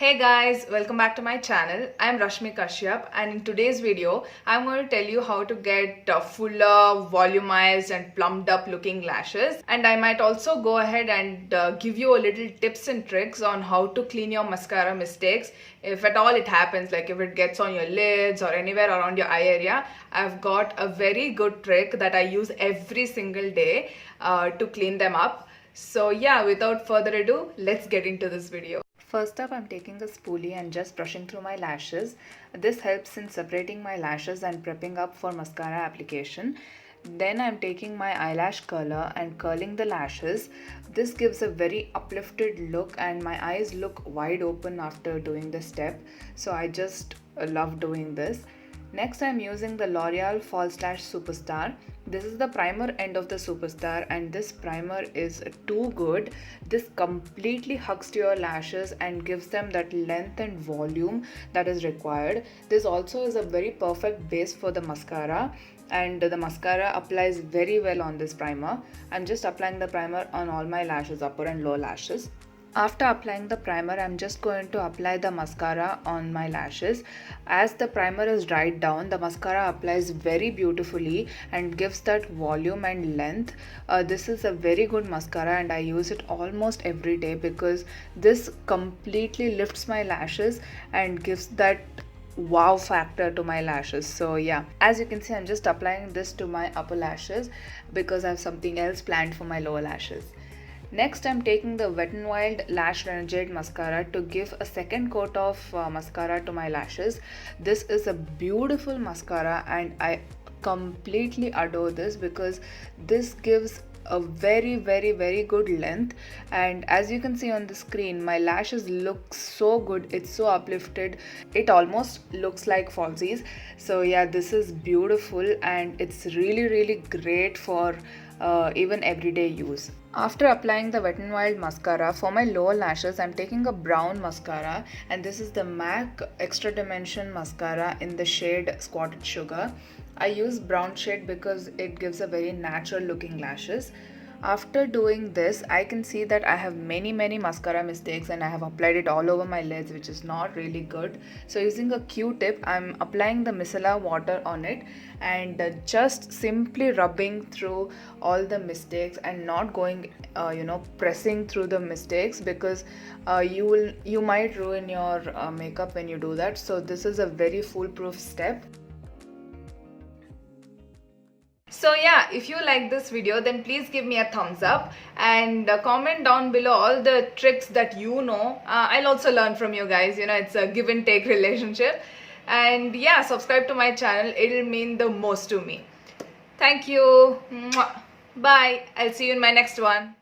Hey guys, welcome back to my channel. I'm Rashmi Kashyap and in today's video, I'm going to tell you how to get fuller, volumized and plumped up looking lashes. And I might also go ahead and give you a little tips and tricks on how to clean your mascara mistakes. If at all it happens, like if it gets on your lids or anywhere around your eye area, I've got a very good trick that I use every single day to clean them up. So yeah, without further ado, let's get into this video. First up, I'm taking a spoolie and just brushing through my lashes. This helps in separating my lashes and prepping up for mascara application. Then I'm taking my eyelash curler and curling the lashes. This gives a very uplifted look and my eyes look wide open after doing this step. So I just love doing this. Next, I'm using the L'Oreal False Lash Superstar. This is the primer end of the Superstar and this primer is too good. This completely hugs to your lashes and gives them that length and volume that is required. This also is a very perfect base for the mascara and the mascara applies very well on this primer. I'm just applying the primer on all my lashes, upper and lower lashes. After applying the primer, I'm just going to apply the mascara on my lashes. As the primer is dried down, the mascara applies very beautifully and gives that volume and length. This is a very good mascara and I use it almost every day because this completely lifts my lashes and gives that wow factor to my lashes. So yeah, as you can see, I'm just applying this to my upper lashes because I have something else planned for my lower lashes. Next, I'm taking the Wet n Wild Lash Renegade mascara to give a second coat of mascara to my lashes. This is a beautiful mascara and I completely adore this because this gives a very good length, and as you can see on the screen, my lashes look so good. It's so uplifted, it almost looks like falsies. So yeah, this is beautiful and it's really great for even everyday use. After applying the Wet n Wild mascara, for my lower lashes, I'm taking a brown mascara and this is the M.A.C Extra Dimension mascara in the shade Squatted Sugar. I use brown shade because it gives a very natural looking lashes. After doing this, I can see that I have many mascara mistakes and I have applied it all over my lids, which is not really good. So using a Q-tip, I'm applying the Micellar water on it and just simply rubbing through all the mistakes and not going pressing through the mistakes because you might ruin your makeup when you do that. So this is a very foolproof step. So yeah, if you like this video, then please give me a thumbs up and comment down below all the tricks that you know. I'll also learn from you guys. It's a give and take relationship. And yeah, subscribe to my channel. It'll mean the most to me. Thank you. Mwah. Bye. I'll see you in my next one.